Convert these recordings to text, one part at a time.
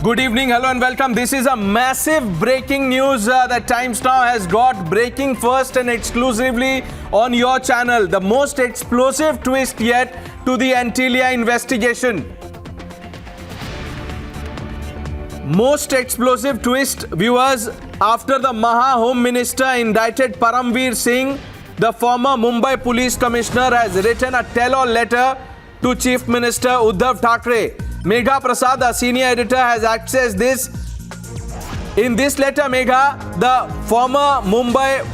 Good evening, hello and welcome. This is a massive breaking news that Times Now has got breaking first and exclusively on your channel. The most explosive twist yet to the Antilia investigation. Most explosive twist, viewers, after the Maha Home Minister indicted Paramveer Singh, the former Mumbai Police Commissioner has written a tell-all letter to Chief Minister Uddhav Thackeray. Megha Prasad, a senior editor, has accessed this. In this letter, Megha, the former Mumbai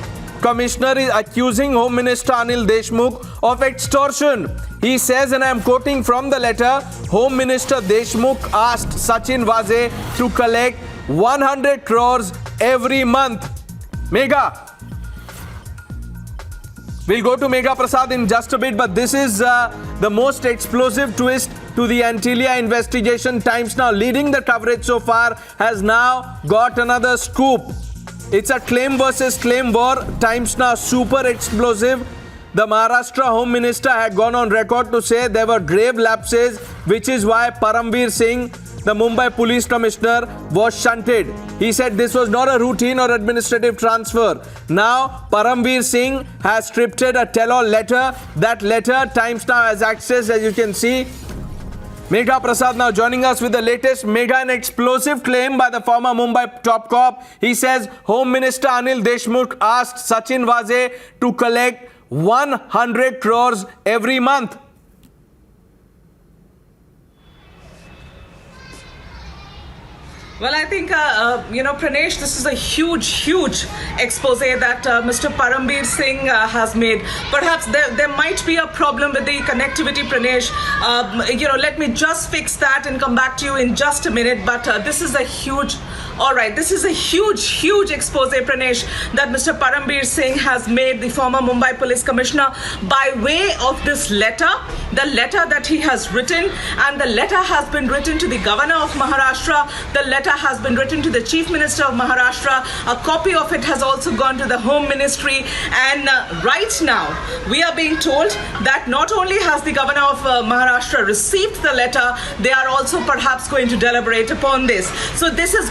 Commissioner is accusing Home Minister Anil Deshmukh of extortion. He says, and I am quoting from the letter, Home Minister Deshmukh asked Sachin Waze to collect 100 crores every month. Megha, we'll go to Megha Prasad in just a bit, but this is the most explosive twist to the Antilia investigation. Times Now, leading the coverage so far, has now got another scoop. It's a claim versus claim war. Times Now, super explosive. The Maharashtra Home Minister had gone on record to say there were grave lapses, which is why Paramveer Singh, the Mumbai Police Commissioner, was shunted. He said this was not a routine or administrative transfer. Now, Paramveer Singh has scripted a tell-all letter. That letter, Times Now has access, as you can see. Megha Prasad now joining us with the latest. Megha, an explosive claim by the former Mumbai top cop. He says Home Minister Anil Deshmukh asked Sachin Waze to collect 100 crores every month. Well, I think, Pranesh, this is a huge expose that Mr. Paramveer Singh has made. Perhaps there might be a problem with the connectivity, Pranesh. Let me just fix that and come back to you in just a minute. But this is a huge expose, Pranesh, that Mr. Paramveer Singh has made, the former Mumbai Police Commissioner, by way of this letter, the letter that he has written. And the letter has been written to the Governor of Maharashtra. The letter has been written to the Chief Minister of Maharashtra. A copy of it has also gone to the Home Ministry. And right now, we are being told that not only has the Governor of Maharashtra received the letter, they are also perhaps going to deliberate upon this. So this is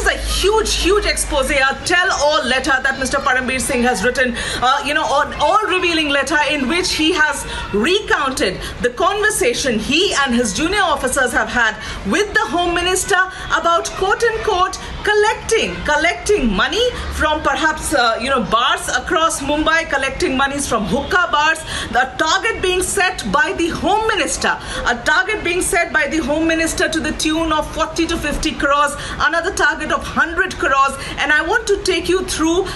a huge expose, a tell-all letter that Mr. Paramveer Singh has written, all revealing letter in which he has recounted the conversation he and his junior officers have had with the Home Minister about quote-unquote collecting money from perhaps bars across Mumbai, collecting monies from hookah bars. The target being set by the Home Minister, to the tune of 40 to 50 crores, another target of 100 crores. And I want to take you through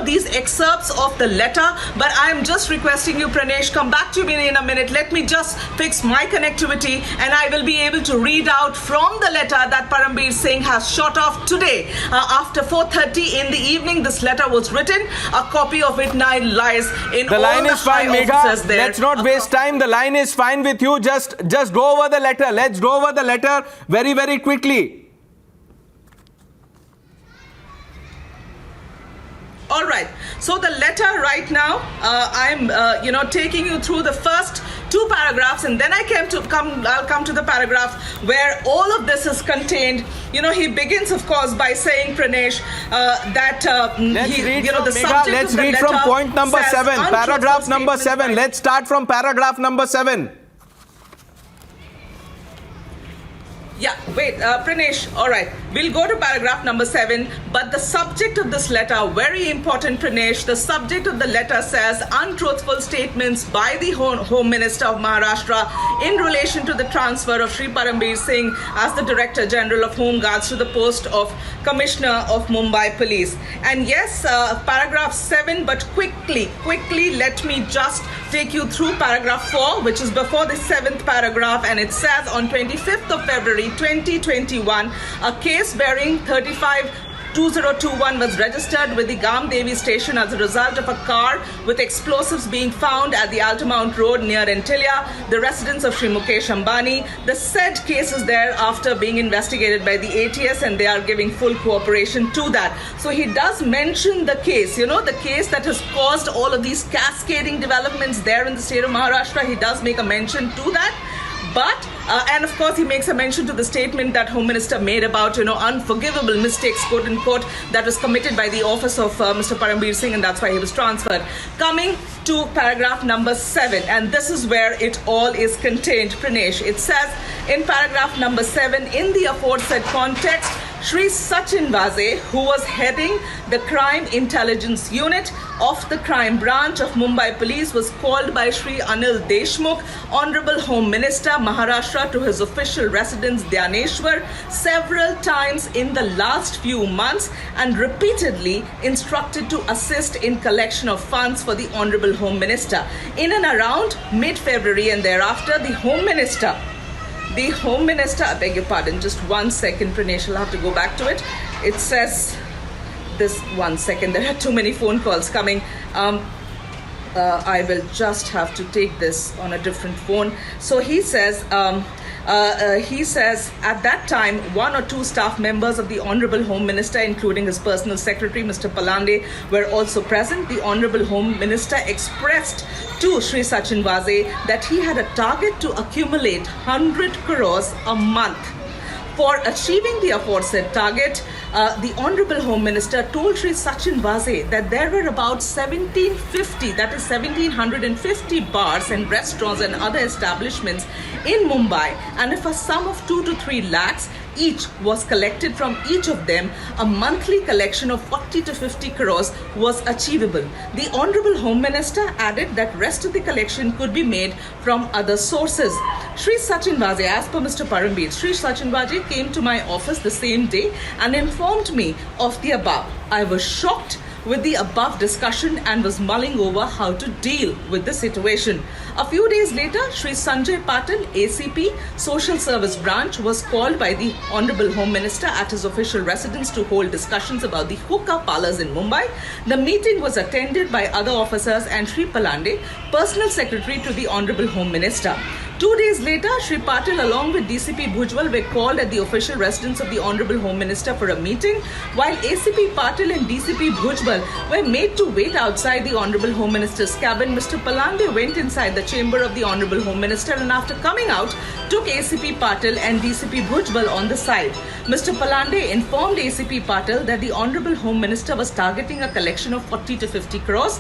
these excerpts of the letter, but I am just requesting you, Pranesh, come back to me in a minute. Let me just fix my connectivity and I will be able to read out from the letter that Paramveer Singh has shot off today. After 4:30 in the evening, this letter was written. A copy of it now lies in the all line the is fine, high Megha. officers there. Let's not waste time. The line is fine with you. Just go over the letter. Let's go over the letter very quickly. All right. So the letter right now, I'm taking you through the first two paragraphs, and then I'll come to the paragraph where all of this is contained. He begins, of course, by saying, Pranesh, that let's read from point number 7, paragraph number 7. Let's start from paragraph number 7. Yeah, wait, Pranesh, all right. We'll go to paragraph number 7, but the subject of this letter, very important, Pranesh, the subject of the letter says untruthful statements by the Home Minister of Maharashtra in relation to the transfer of Shri Paramveer Singh as the Director General of Home Guards to the post of Commissioner of Mumbai Police. And yes, paragraph 7, but quickly, let me just take you through paragraph 4, which is before the 7th paragraph, and it says on 25th of February 2021, a case bearing 352021 was registered with the Gam Devi station as a result of a car with explosives being found at the Altamount Road near Antilia, the residence of Shri Mukesh Ambani. The said case is thereafter being investigated by the ATS and they are giving full cooperation to that. So he does mention the case, the case that has caused all of these cascading developments there in the state of Maharashtra. He does make a mention to that. But, and of course, he makes a mention to the statement that Home Minister made about, unforgivable mistakes, quote unquote, that was committed by the office of Mr. Parambir Singh, and that's why he was transferred. Coming to paragraph number 7, and this is where it all is contained, Pranesh. It says in paragraph number 7, in the aforesaid context, Shri Sachin Vaze, who was heading the Crime Intelligence Unit of the Crime Branch of Mumbai Police, was called by Shri Anil Deshmukh, Honorable Home Minister, Maharashtra, to his official residence, Dhyaneshwar, several times in the last few months and repeatedly instructed to assist in collection of funds for the Honorable Home Minister. In and around mid-February and thereafter, the Home Minister, I beg your pardon, just 1 second, Pranesh, I'll have to go back to it. It says this, 1 second, there are too many phone calls coming. I will just have to take this on a different phone. So he says, at that time, 1 or 2 staff members of the Honorable Home Minister, including his personal secretary, Mr. Palande, were also present. The Honorable Home Minister expressed to Shri Sachin Vaze that he had a target to accumulate 100 crores a month. For achieving the aforesaid target, the Honorable Home Minister told Shri Sachin Vaze that there were about 1750 bars and restaurants and other establishments in Mumbai, and if a sum of 2 to 3 lakhs each was collected from each of them, a monthly collection of 40 to 50 crores was achievable. The Honorable Home Minister added that rest of the collection could be made from other sources. Shri Sachin Vaze, as per Mr. Parambir, Shri Sachin Vaze came to my office the same day and informed me of the above. I was shocked with the above discussion and was mulling over how to deal with the situation. A few days later, Shri Sanjay Patil, ACP, Social Service Branch, was called by the Honorable Home Minister at his official residence to hold discussions about the hookah parlors in Mumbai. The meeting was attended by other officers and Shri Palande, Personal Secretary to the Honorable Home Minister. 2 days later, Shri Patil along with DCP Bhujbal were called at the official residence of the Honorable Home Minister for a meeting, while ACP Patil and DCP Bhujbal were made to wait outside the Honorable Home Minister's cabin. Mr. Palande went inside the chamber of the Honorable Home Minister and after coming out, took ACP Patil and DCP Bhujbal on the side. Mr. Palande informed ACP Patil that the Honorable Home Minister was targeting a collection of 40 to 50 crores,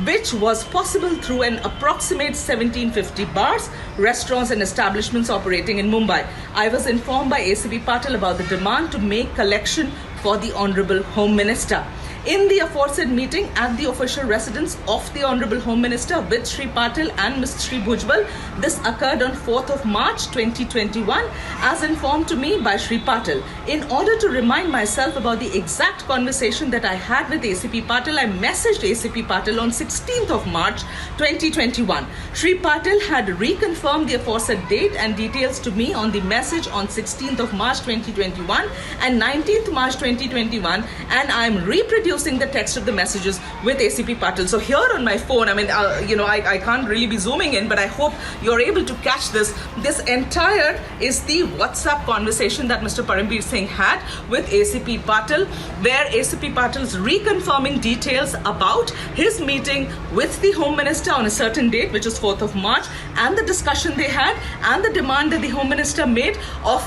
which was possible through an approximate 1750 bars, restaurants and establishments operating in Mumbai. I was informed by ACP Patil about the demand to make collection for the Honorable Home Minister. In the aforesaid meeting at the official residence of the Honorable Home Minister with Shri Patil and Mr. Shri Bhujbal, this occurred on 4th of March 2021 as informed to me by Shri Patil. In order to remind myself about the exact conversation that I had with ACP Patil, I messaged ACP Patil on 16th of March 2021. Shri Patil had reconfirmed the aforesaid date and details to me on the message on 16th of March 2021 and 19th March 2021, and I am reproducing the text of the messages with ACP Patil. So here on my phone, I mean, I can't really be zooming in, but I hope you're able to catch this. This entire is the WhatsApp conversation that Mr. Parambir Singh had with ACP Patil, where ACP Patil is reconfirming details about his meeting with the Home Minister on a certain date, which is 4th of March, and the discussion they had and the demand that the Home Minister made of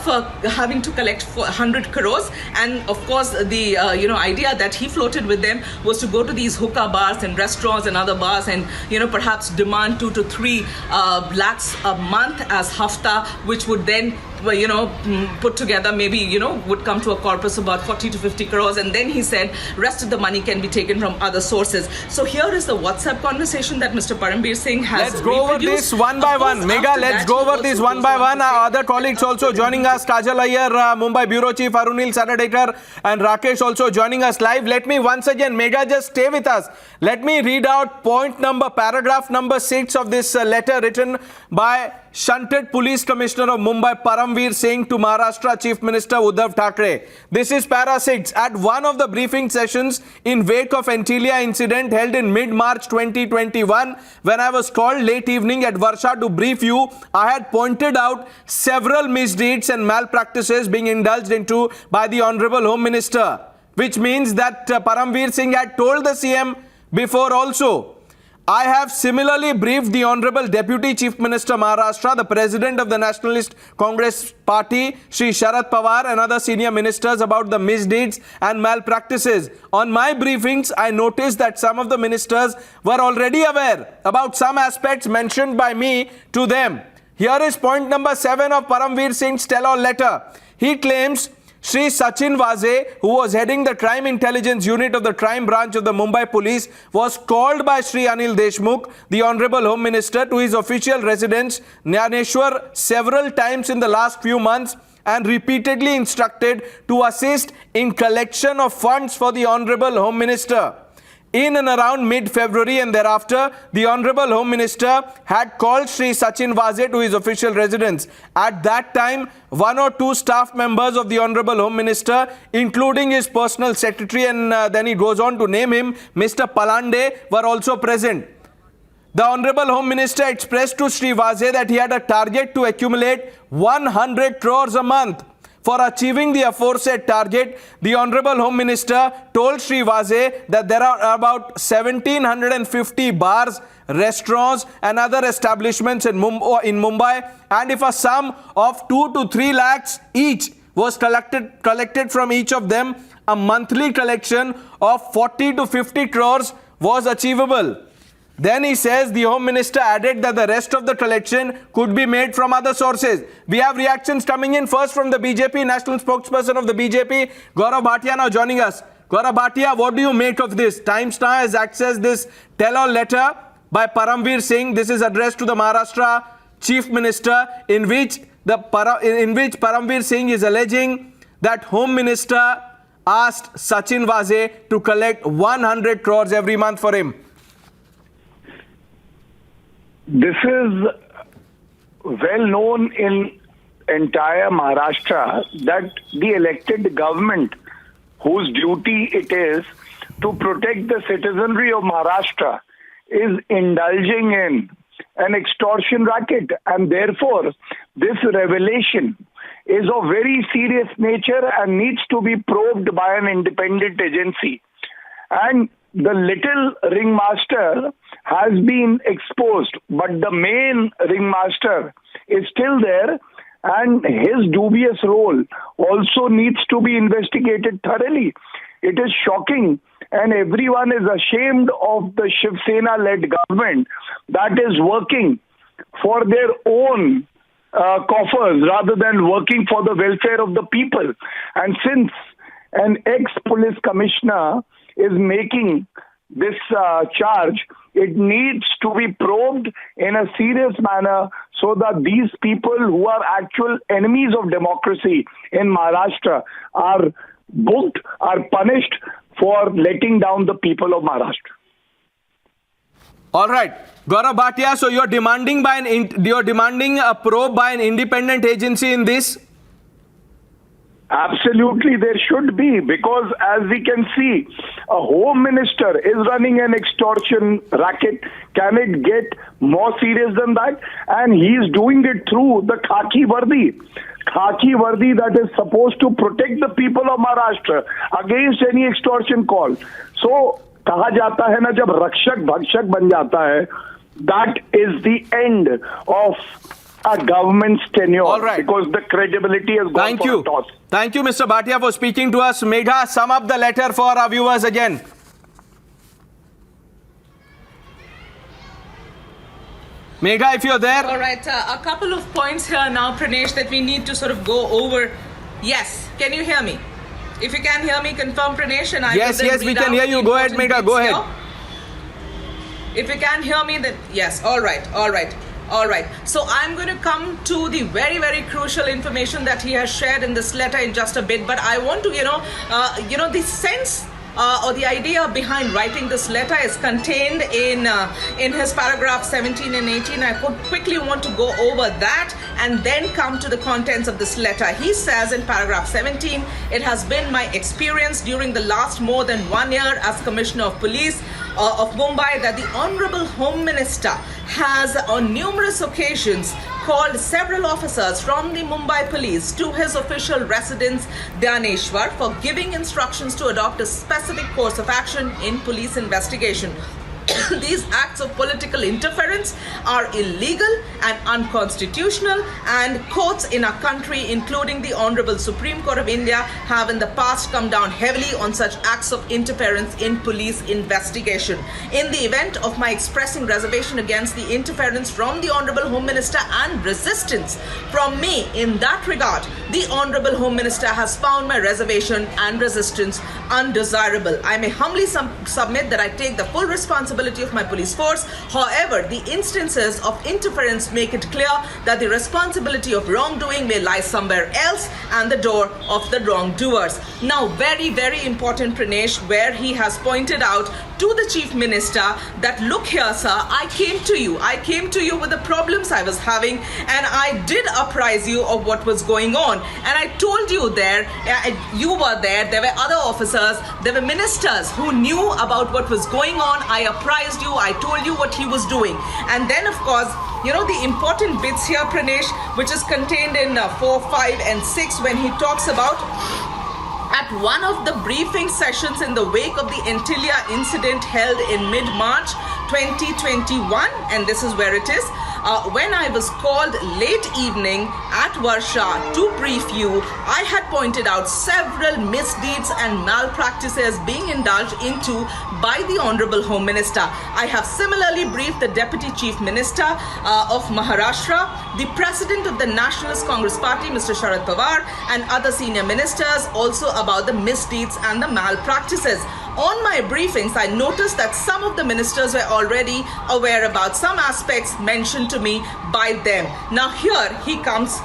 having to collect 100 crores. And of course, the idea that he floated with them was to go to these hookah bars and restaurants and other bars and perhaps demand 2 to 3 lakhs a month as hafta, which would then put together maybe would come to a corpus about 40 to 50 crores, and then he said rest of the money can be taken from other sources. So here is the WhatsApp conversation that Mr. Parambir Singh has. Let's go over this one by one. Mega, let's go over this one by one. Our other colleagues also joining us. Kajal Iyer, Mumbai Bureau Chief, Arunil Saradaker and Rakesh also joining us live. Let me once again, Mega, just stay with us. Let me read out paragraph number 6 of this letter written by shunted Police Commissioner of Mumbai Parambir Singh to Maharashtra Chief Minister Uddhav Thackeray. This is para 6. At one of the briefing sessions in wake of Antilia incident held in mid-March 2021, when I was called late evening at Varsha to brief you, I had pointed out several misdeeds and malpractices being indulged into by the Honorable Home Minister, which means that Parambir Singh had told the CM before also. I have similarly briefed the Honorable Deputy Chief Minister Maharashtra, the President of the Nationalist Congress Party, Shri Sharad Pawar, and other senior ministers about the misdeeds and malpractices. On my briefings, I noticed that some of the ministers were already aware about some aspects mentioned by me to them. Here is point number 7 of Paramveer Singh's tell-all letter. He claims Shri Sachin Vaze, who was heading the crime intelligence unit of the crime branch of the Mumbai police, was called by Shri Anil Deshmukh, the Honorable Home Minister, to his official residence, Nyaneshwar, several times in the last few months and repeatedly instructed to assist in collection of funds for the Honorable Home Minister. In and around mid-February and thereafter, the Honorable Home Minister had called Shri Sachin Vaze to his official residence. At that time, 1 or 2 staff members of the Honorable Home Minister, including his personal secretary, and then he goes on to name him, Mr. Palande, were also present. The Honorable Home Minister expressed to Shri Vaze that he had a target to accumulate 100 crores a month. For achieving the aforesaid target, the Honorable Home Minister told Shri Vaze that there are about 1750 bars, restaurants and other establishments in Mumbai, and if a sum of 2 to 3 lakhs each was collected from each of them, a monthly collection of 40 to 50 crores was achievable. Then he says the Home Minister added that the rest of the collection could be made from other sources. We have reactions coming in, first from the BJP, national spokesperson of the BJP, Gaurav Bhatia, now joining us. Gaurav Bhatia, what do you make of this? Times Now has accessed this tell-all letter by Paramveer Singh. This is addressed to the Maharashtra Chief Minister, in which Paramveer Singh is alleging that Home Minister asked Sachin Vaze to collect 100 crores every month for him. This is well known in entire Maharashtra that the elected government, whose duty it is to protect the citizenry of Maharashtra, is indulging in an extortion racket, and therefore this revelation is of very serious nature and needs to be probed by an independent agency. And the little ringmaster has been exposed, but the main ringmaster is still there, and his dubious role also needs to be investigated thoroughly. It is shocking, and everyone is ashamed of the Shiv Sena-led government that is working for their own coffers rather than working for the welfare of the people. And since an ex-police commissioner is making this charge, it needs to be probed in a serious manner so that these people who are actual enemies of democracy in Maharashtra are booked, are punished for letting down the people of Maharashtra. All right, Gaurav Bhatia, so you're demanding a probe by an independent agency in this? Absolutely, there should be, because as we can see, a home minister is running an extortion racket. Can it get more serious than that? And he is doing it through the khaki vardi that is supposed to protect the people of Maharashtra against any extortion call. So, कहा जाता है ना, जब रक्षक भक्षक बन जाता है, that is the end of a government's tenure. All right. Because the credibility has gone for a toss. Thank you, Mr. Bhatia, for speaking to us. Megha, sum up the letter for our viewers again. Megha, if you're there. All right, a couple of points here now, Pranesh, that we need to sort of go over. Yes, can you hear me? If you can hear me, confirm, Pranesh, and I will then Yes, we read can out hear the you. Go ahead, important Megha, go bits ahead. here. If you can hear me, then yes. All right. So I'm going to come to the very, very crucial information that he has shared in this letter in just a bit. But I want to, the sense or the idea behind writing this letter is contained in his paragraph 17 and 18. I quickly want to go over that and then come to the contents of this letter. He says in paragraph 17, it has been my experience during the last more than 1 year as Commissioner of Police of Mumbai that the Honorable Home Minister has on numerous occasions called several officers from the Mumbai Police to his official residence, Nyaneshwar, for giving instructions to adopt a specific course of action in police investigation. These acts of political interference are illegal and unconstitutional, and courts in our country, including the Honorable Supreme Court of India, have in the past come down heavily on such acts of interference in police investigation. In the event of my expressing reservation against the interference from the Honorable Home Minister and resistance from me in that regard, the Honorable Home Minister has found my reservation and resistance undesirable. I may humbly submit that I take the full responsibility of my police force. However, the instances of interference make it clear that the responsibility of wrongdoing may lie somewhere else and the door of the wrongdoers. Now, very, very important, Pranesh, where he has pointed out to the Chief Minister that, look here, sir, I came to you with the problems I was having, and I did apprise you of what was going on. And I told you there, you were there were other officers, there were ministers who knew about what was going on. I apprised you, I told you what he was doing. And then, of course, you know, the important bits here, Pranesh, which is contained in 4, 5 and 6, when he talks about at one of the briefing sessions in the wake of the Antilia incident held in mid-March 2021, and this is where it is, when I was called late evening at Varsha to brief you, I had pointed out several misdeeds and malpractices being indulged into by the Honorable Home Minister. I have similarly briefed the Deputy Chief Minister of Maharashtra, the President of the Nationalist Congress Party, Mr. Sharad Pawar, and other senior ministers also about the misdeeds and the malpractices. On my briefings, I noticed that some of the ministers were already aware about some aspects mentioned to me by them. Now here he comes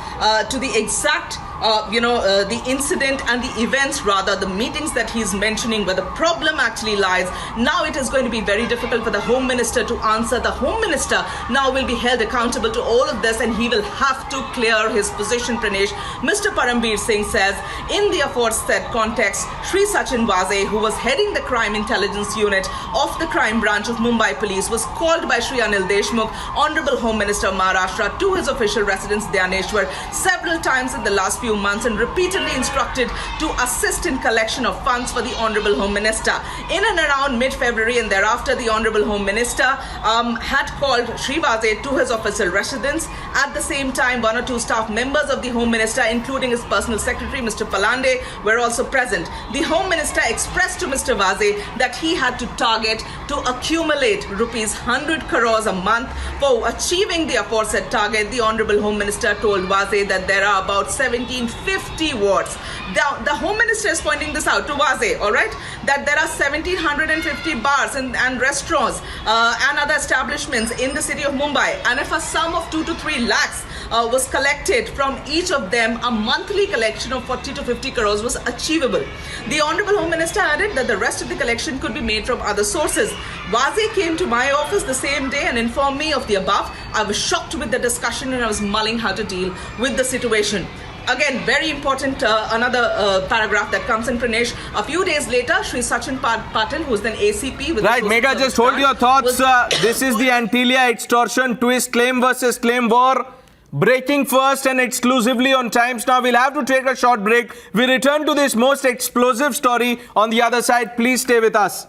to the exact the incident and the events, rather, the meetings that he's mentioning where the problem actually lies. Now it is going to be very difficult for the Home Minister to answer. The Home Minister now will be held accountable to all of this, and he will have to clear his position, Pranesh. Mr. Parambir Singh says, in the aforesaid context, Shri Sachin Waze, who was heading the crime intelligence unit of the crime branch of Mumbai Police, was called by Shri Anil Deshmukh, Honorable Home Minister of Maharashtra, to his official residence, Dhyaneshwar, several times in the last few months, and repeatedly instructed to assist in collection of funds for the Honorable Home Minister. In and around mid-February and thereafter, the Honorable Home Minister had called Shri Waze to his official residence. At the same time, one or two staff members of the Home Minister, including his personal secretary, Mr. Palande, were also present. The Home Minister expressed to Mr. Waze that he had to target to accumulate rupees 100 crores a month. For achieving the aforesaid target, the Honorable Home Minister told Waze that there are about 1750 wards. The Home Minister is pointing this out to Waze, all right, that there are 1750 bars and restaurants and other establishments in the city of Mumbai, and if a sum of 2 to 3 lakhs was collected from each of them, a monthly collection of 40 to 50 crores was achievable. The Honorable Home Minister added that the rest of the collection could be made from other sources. Waze came to my office the same day and informed me of the above. I was shocked with the discussion, and I was mulling how to deal with the situation. Again, very important, another paragraph that comes in, Pranesh. A few days later, Shri Sachin Patil, who is then ACP with Right, Megha, just hold your thoughts. This is the Antilia extortion twist, claim versus claim war. Breaking first and exclusively on Times Now. We'll have to take a short break. We return to this most explosive story on the other side. Please stay with us.